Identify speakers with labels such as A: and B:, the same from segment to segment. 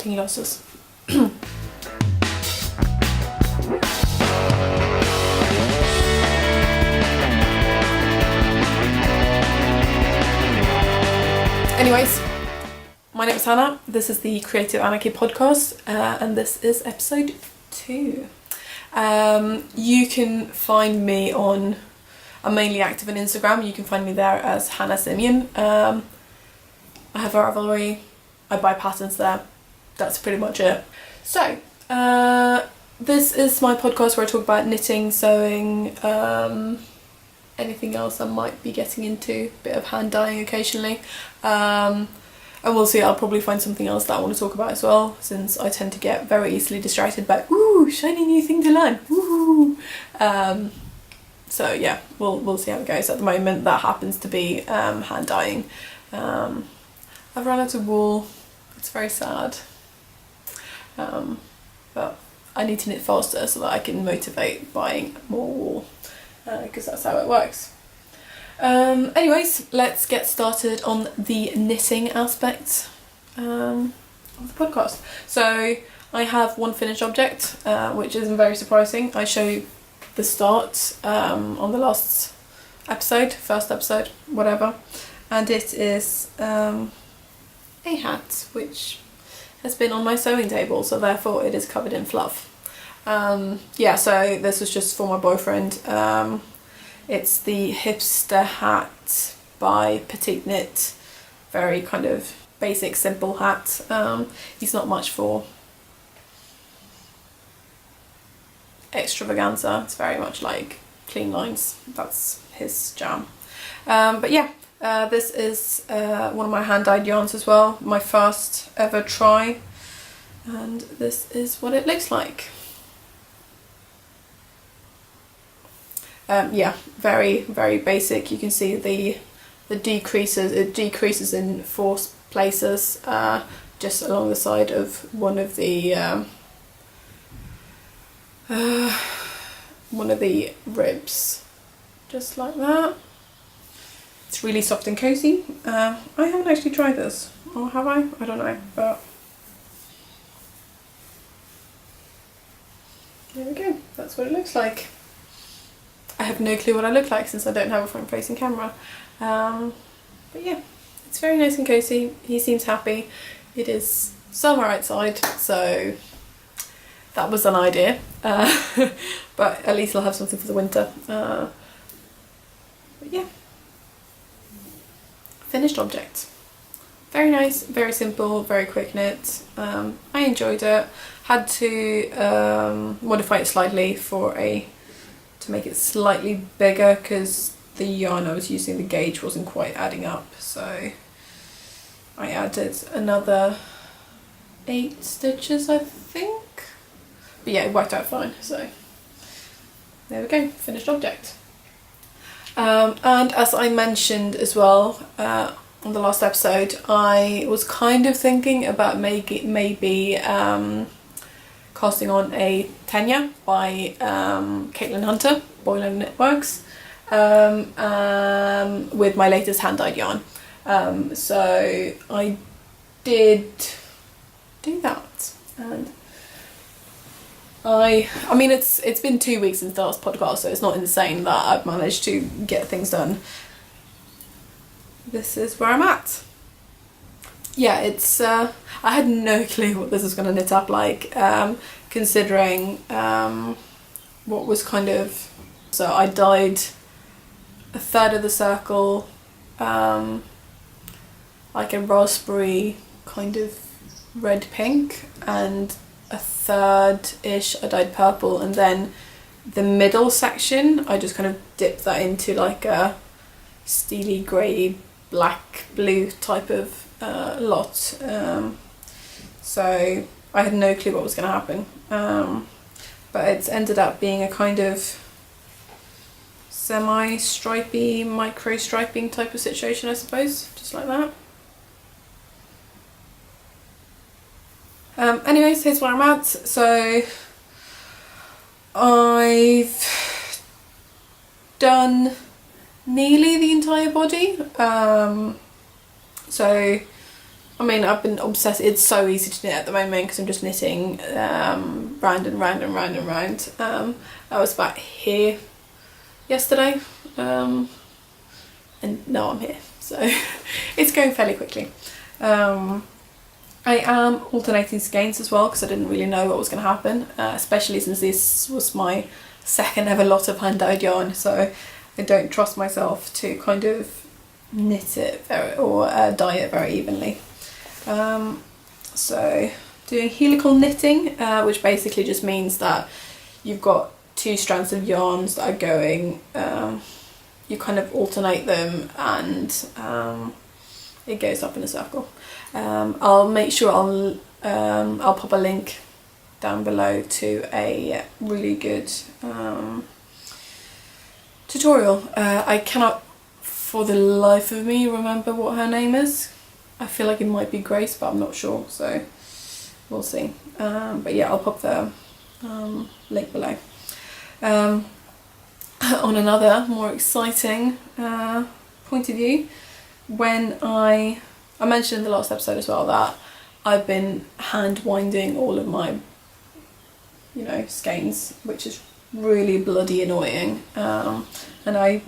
A: Ting losses. Anyways, my name is Hannah. This is the Creative Anarchy podcast, and this is episode 2. You can find me on, I'm mainly active on Instagram. You can find me there as Hannah Simeon. I have a Ravelry. I buy patterns there. That's pretty much it. So, this is my podcast where I talk about knitting, sewing, anything else I might be getting into, a bit of hand dyeing occasionally. And we'll see, I'll probably find something else that I want to talk about as well, since I tend to get very easily distracted by, ooh, shiny new thing to learn, ooh. So yeah, we'll see how it goes. At the moment, that happens to be hand dyeing. I've run out of wool. It's very sad. But I need to knit faster so that I can motivate buying more wool, because that's how it works. Anyways, let's get started on the knitting aspect of the podcast. So I have one finished object, which isn't very surprising. I show you the start on the last episode, first episode, whatever, and it is a hat which has been on my sewing table, so therefore it is covered in fluff. Yeah, so this was just for my boyfriend. It's the Hipster Hat by PetiteKnit. Very kind of basic, simple hat. He's not much for extravaganza. It's very much like clean lines. That's his jam. But yeah, this is one of my hand-dyed yarns as well. My first ever try. And this is what it looks like. Yeah, very, very basic. You can see the decreases. It decreases in 4 places, just along the side of one of the ribs, just like that. It's really soft and cozy. I haven't actually tried this, or have I? I don't know, but there we go. That's what it looks like. I have no clue what I look like since I don't have a front-facing camera. But yeah, it's very nice and cozy. He seems happy. It is summer outside, so that was an idea. But at least I'll have something for the winter. But yeah, finished object. Very nice, very simple, very quick knit. I enjoyed it. Had to modify it slightly to make it slightly bigger, because the yarn I was using, the gauge wasn't quite adding up, so I added another 8 stitches, I think. But yeah, it worked out fine, so there we go, finished object. And as I mentioned as well on the last episode, I was kind of thinking about maybe casting on a Tegna by Caitlin Hunter, Boyland Knitworks, with my latest hand-dyed yarn. So I did do that, and I mean it's been 2 weeks since the last podcast, so it's not insane that I've managed to get things done. This is where I'm at. Yeah, it's I had no clue what this was going to knit up like, considering what was kind of, so I dyed a third of the circle like a raspberry kind of red pink, and a third-ish I dyed purple, and then the middle section I just kind of dipped that into like a steely grey black blue type of lot. So I had no clue what was going to happen, but it's ended up being a kind of semi-stripy, micro-striping type of situation, I suppose, just like that. Anyways, here's where I'm at. So I've done nearly the entire body. So I mean, I've been obsessed. It's so easy to knit at the moment because I'm just knitting round and round and round and round. I was back here yesterday, and now I'm here, so it's going fairly quickly. I am alternating skeins as well because I didn't really know what was going to happen, especially since this was my second ever lot of hand-dyed yarn, so I don't trust myself to kind of knit it dye it very evenly. So doing helical knitting, which basically just means that you've got two strands of yarns that are going, you kind of alternate them, and it goes up in a circle. I'll make sure I'll pop a link down below to a really good tutorial. I cannot for the life of me remember what her name is. I feel like it might be Grace, but I'm not sure, so we'll see. But yeah, I'll pop the link below. On another more exciting point of view, when I mentioned in the last episode as well that I've been hand winding all of my, you know, skeins, which is really bloody annoying, and I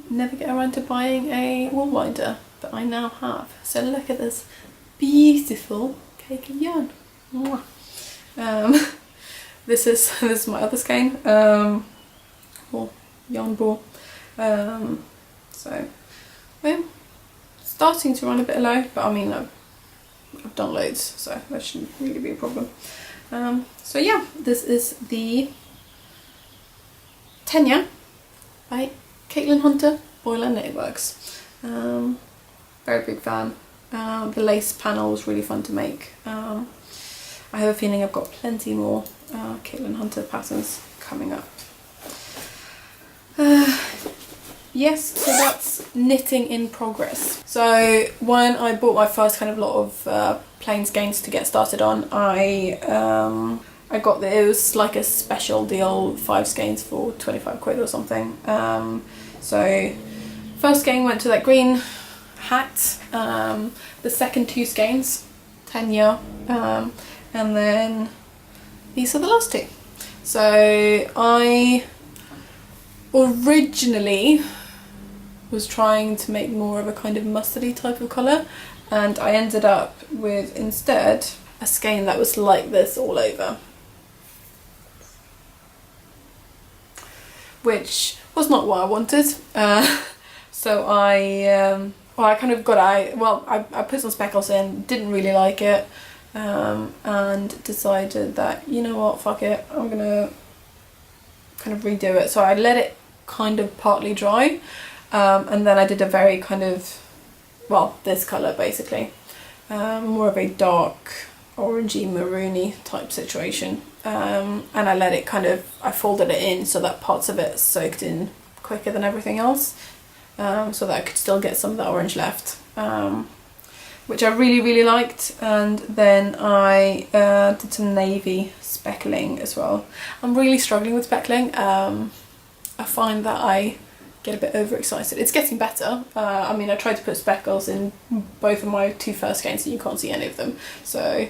A: never get around to buying a wool winder, but I now have. So look at this beautiful cake of yarn. This is my other skein, or yarn ball. So yeah, starting to run a bit low, but I mean I've done loads, so that shouldn't really be a problem. So yeah, this is the Tegna by Caitlin Hunter, Boyland Knitworks. Very big fan. The lace panel was really fun to make. I have a feeling I've got plenty more Caitlin Hunter patterns coming up. Yes, so that's knitting in progress. So when I bought my first kind of lot of plain skeins to get started on, I got it was like a special deal, 5 skeins for 25 quid or something. So first skein went to that green hat, the second 2 skeins, Tegna, and then these are the last 2. So I originally was trying to make more of a kind of mustardy type of colour, and I ended up with instead a skein that was like this all over, which was not what I wanted. So I kind of I put some speckles in, didn't really like it, and decided that, you know what, fuck it, I'm gonna kind of redo it. So I let it kind of partly dry, and then I did a very kind of, well, this colour basically, more of a dark orangey maroony type situation, and I let it kind of, I folded it in so that parts of it soaked in quicker than everything else, so that I could still get some of that orange left, which I really liked. And then I did some navy speckling as well. I'm really struggling with speckling. I find that I get a bit overexcited. It's getting better. I mean, I tried to put speckles in both of my 2 first skeins and you can't see any of them. So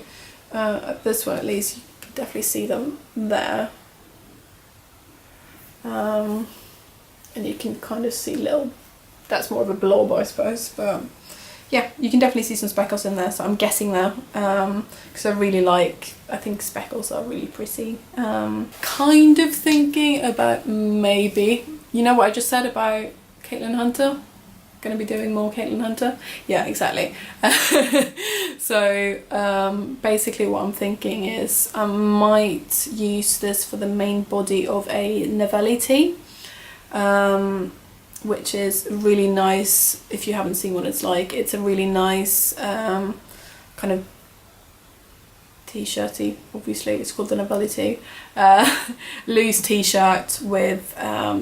A: this one at least you can definitely see them there. And you can kind of see little, that's more of a blob I suppose, but yeah, you can definitely see some speckles in there, so I'm guessing there, because I think speckles are really pretty. Kind of thinking about maybe, you know what I just said about Caitlin Hunter? Gonna be doing more Caitlin Hunter? Yeah, exactly. So basically what I'm thinking is I might use this for the main body of a Navelli tee, which is really nice. If you haven't seen what it's like, it's a really nice kind of t-shirty, obviously it's called the Navelli tee, loose t-shirt with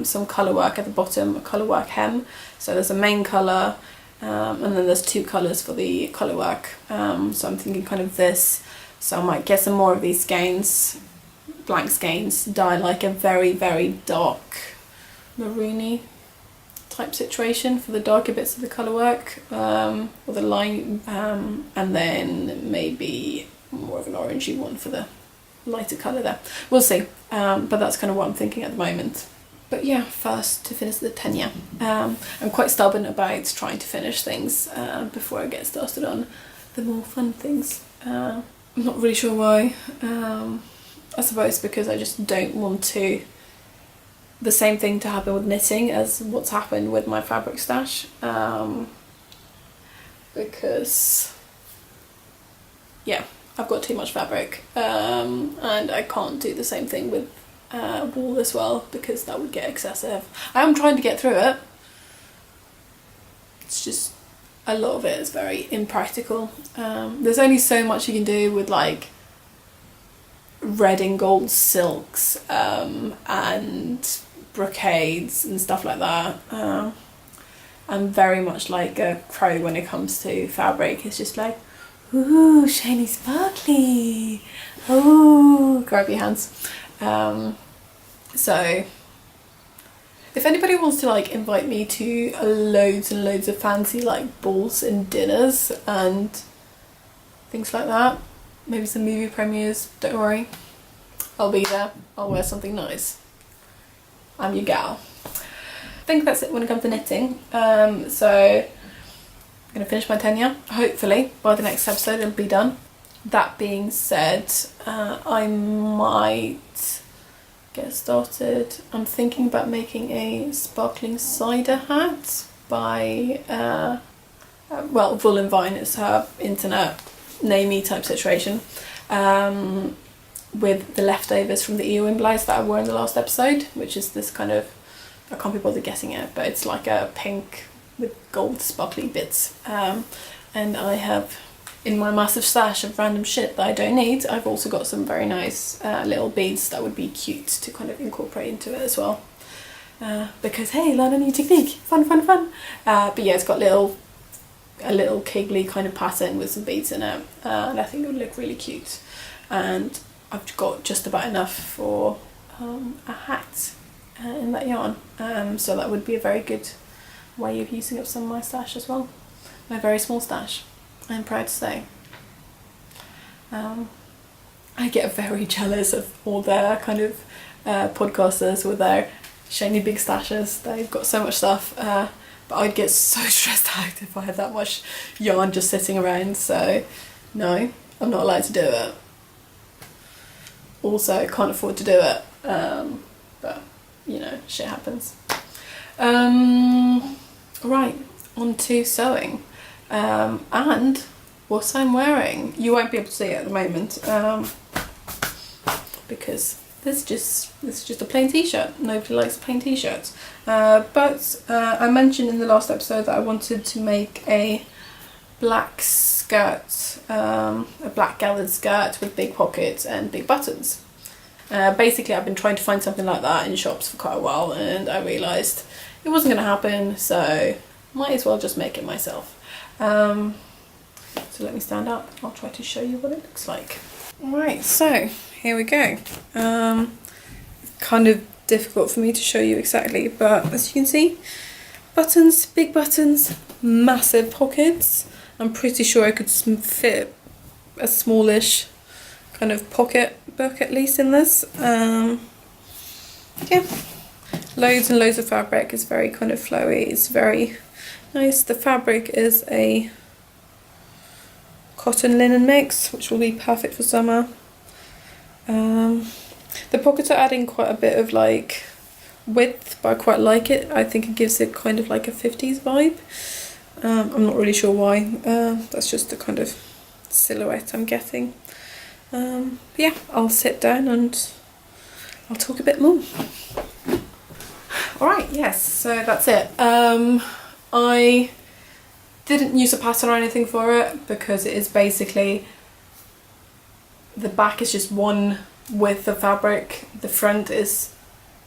A: some colour work at the bottom, a colour work hem. So there's a main colour, and then there's 2 colours for the colour work. So I'm thinking kind of this, so I might get some more of these skeins, blank skeins, dye like a very dark maroony type situation for the darker bits of the colour work, or the line, and then maybe more of an orangey one for the lighter colour there. We'll see, but that's kind of what I'm thinking at the moment. But yeah, first to finish the Tegna. I'm quite stubborn about trying to finish things before I get started on the more fun things. I'm not really sure why. I suppose because I just don't want the same thing to happen with knitting as what's happened with my fabric stash. Because, yeah, I've got too much fabric, and I can't do the same thing with wool as well, because that would get excessive. I am trying to get through it. It's just a lot of it is very impractical. There's only so much you can do with like red and gold silks and brocades and stuff like that. I'm very much like a pro when it comes to fabric. It's just like, ooh, shiny sparkly, ooh, grab your hands. So if anybody wants to like invite me to loads and loads of fancy like balls and dinners and things like that, maybe some movie premieres, don't worry, I'll be there. I'll wear something nice. I'm your gal. I think that's it when it comes to knitting. So I'm going to finish my Tegna. Hopefully by the next episode it'll be done. That being said, I might get started. I'm thinking about making a sparkling cider hat by, well, Voolenvine is her internet namey type situation, with the leftovers from the earring that I wore in the last episode, which is this kind of, I can't be bothered getting it, but it's like a pink with gold sparkly bits, and I have, in my massive stash of random shit that I don't need, I've also got some very nice little beads that would be cute to kind of incorporate into it as well, because hey, learn a new technique, fun. But yeah, it's got a little kegly kind of pattern with some beads in it, and I think it would look really cute, and I've got just about enough for a hat in that yarn, so that would be a very good way of using up some of my stash as well, my very small stash, I'm proud to say. I get very jealous of all their kind of podcasters with their shiny big stashes. They've got so much stuff, but I'd get so stressed out if I had that much yarn just sitting around, so no, I'm not allowed to do it. Also, can't afford to do it, but you know, shit happens. Right, on to sewing, and what I'm wearing. You won't be able to see it at the moment, because this is just a plain t-shirt. Nobody likes plain t-shirts, but I mentioned in the last episode that I wanted to make a black skirt, a black gathered skirt with big pockets and big buttons. Basically, I've been trying to find something like that in shops for quite a while, and I realised it wasn't going to happen, so might as well just make it myself. So let me stand up. I'll try to show you what it looks like. Alright, so here we go. Kind of difficult for me to show you exactly, but as you can see, buttons, big buttons, massive pockets. I'm pretty sure I could fit a smallish kind of pocket book at least in this. Yeah, loads and loads of fabric. It's very kind of flowy. It's very nice. The fabric is a cotton linen mix, which will be perfect for summer. The pockets are adding quite a bit of like width, but I quite like it. I think it gives it kind of like a 50s vibe. I'm not really sure why. That's just the kind of silhouette I'm getting. Yeah, I'll sit down and I'll talk a bit more. Alright, yes, so that's it. I didn't use a pattern or anything for it because it is basically, the back is just one width of fabric, the front is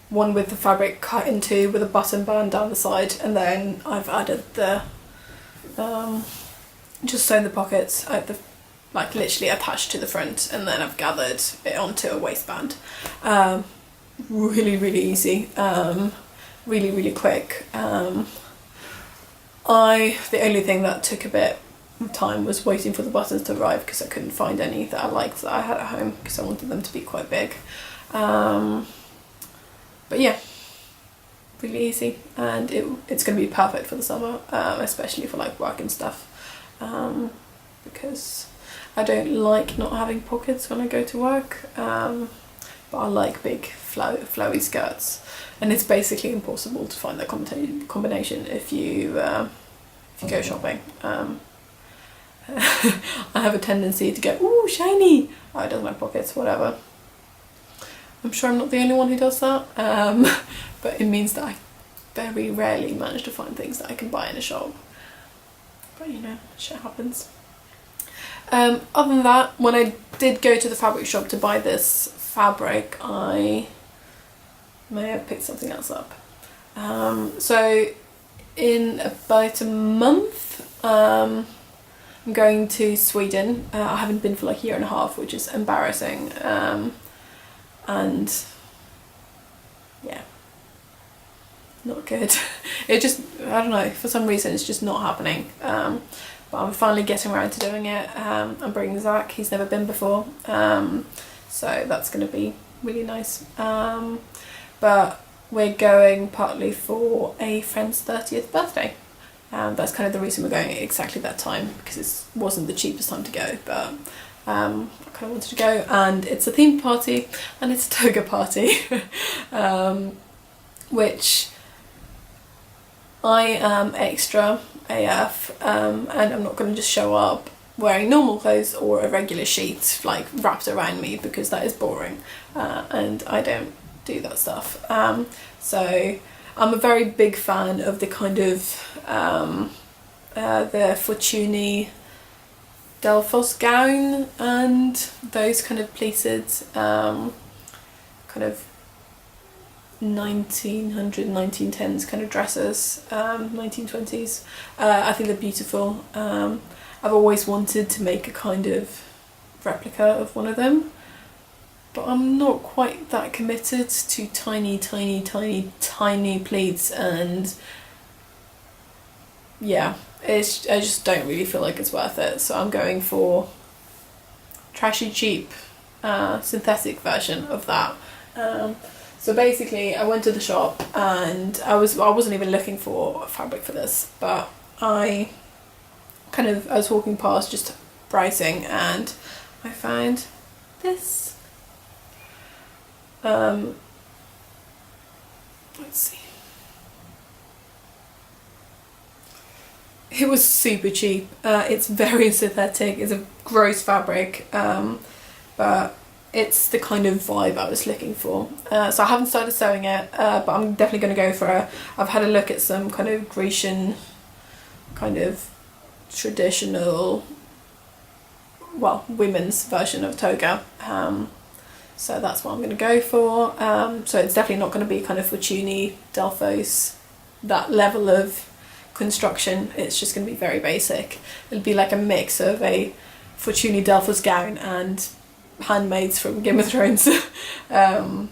A: one width of fabric cut in two with a button band down the side, and then I've added the just sewn the pockets at the, like literally attached to the front, and then I've gathered it onto a waistband. Really easy, really quick. The only thing that took a bit of time was waiting for the buttons to arrive, because I couldn't find any that I liked that I had at home, because I wanted them to be quite big. But yeah, really easy, and it's going to be perfect for the summer, especially for like work and stuff, because I don't like not having pockets when I go to work, but I like big flowy skirts, and it's basically impossible to find that combination if you go shopping. I have a tendency to go, ooh, shiny! Oh, it doesn't have pockets, whatever. I'm sure I'm not the only one who does that, but it means that I very rarely manage to find things that I can buy in a shop. But you know, shit happens. Other than that, when I did go to the fabric shop to buy this fabric, I may have picked something else up. So in about a month, I'm going to Sweden. I haven't been for like a year and a half, which is embarrassing. And yeah, not good. It just, I don't know, for some reason it's just not happening. But I'm finally getting around to doing it. I'm bringing Zach, he's never been before, so that's going to be really nice. But we're going partly for a friend's 30th birthday. That's kind of the reason we're going at exactly that time, because it wasn't the cheapest time to go, but I kind of wanted to go, and it's a themed party, and it's a toga party, which I am extra AF, and I'm not going to just show up wearing normal clothes or a regular sheet like wrapped around me, because that is boring, and I don't do that stuff. So I'm a very big fan of the kind of the Fortuny Delphos gown and those kind of pleated kind of 1900s, 1910s kind of dresses, 1920s. I think they're beautiful. I've always wanted to make a kind of replica of one of them, but I'm not quite that committed to tiny pleats, and yeah, I just don't really feel like it's worth it. So I'm going for trashy cheap synthetic version of that. So basically I went to the shop, and I wasn't even looking for fabric for this, but I was walking past just browsing, and I found this. Let's see. It was super cheap. It's very synthetic. It's a gross fabric, but it's the kind of vibe I was looking for. So I haven't started sewing it, but I'm definitely going to go for it. I've had a look at some kind of Grecian, kind of traditional, well, women's version of toga. So that's what I'm going to go for. So it's definitely not going to be kind of Fortuny, Delphos, that level of construction. It's just going to be very basic. It'll be like a mix of a Fortuny Delphos gown and handmaids from Game of Thrones. But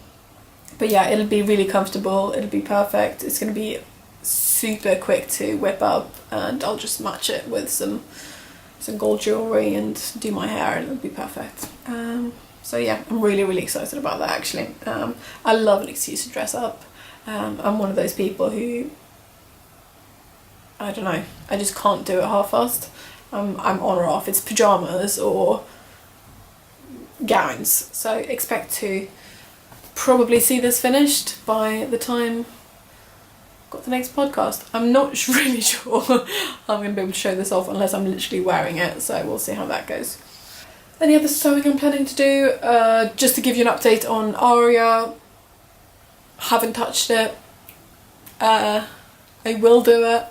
A: yeah, it'll be really comfortable, it'll be perfect. It's going to be super quick to whip up, and I'll just match it with some gold jewellery and do my hair, and it'll be perfect. So yeah, I'm really excited about that actually. I love an excuse to dress up. I'm one of those people who, I don't know, I just can't do it half-assed. I'm on or off. It's pyjamas or gowns. So expect to probably see this finished by the time I've got the next podcast. I'm not really sure I'm going to be able to show this off unless I'm literally wearing it, so we'll see how that goes. Any other sewing I'm planning to do? Just to give you an update on Aria, haven't touched it. I will do it,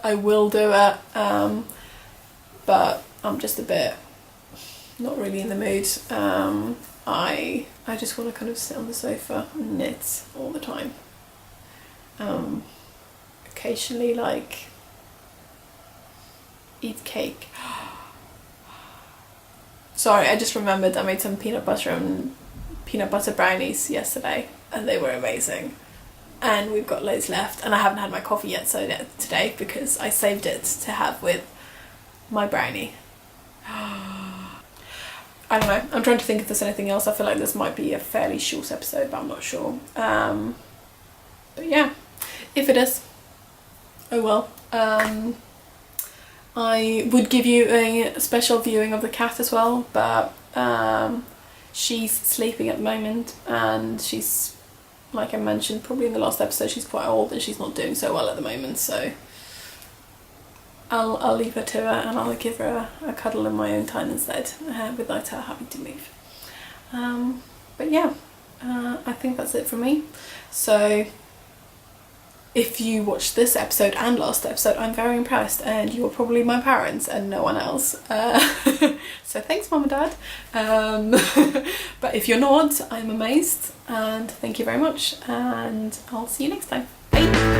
A: but I'm just a bit not really in the mood. I just want to kind of sit on the sofa and knit all the time. Occasionally like eat cake. Sorry, I just remembered I made some peanut butter brownies yesterday, and they were amazing. and we've got loads left, and I haven't had my coffee yet today because I saved it to have with my brownie. I don't know, I'm trying to think if there's anything else. I feel like this might be a fairly short episode, but I'm not sure. But yeah, if it is, oh well. I would give you a special viewing of the cat as well, but she's sleeping at the moment, and she's, like I mentioned probably in the last episode, she's quite old and she's not doing so well at the moment, so I'll leave her to her, and I'll give her a cuddle in my own time instead, without her having to move. But yeah, I think that's it from me. So if you watched this episode and last episode, I'm very impressed, and you're probably my parents and no one else. So thanks, Mum and Dad. But if you're not, I'm amazed, and thank you very much, and I'll see you next time. Bye!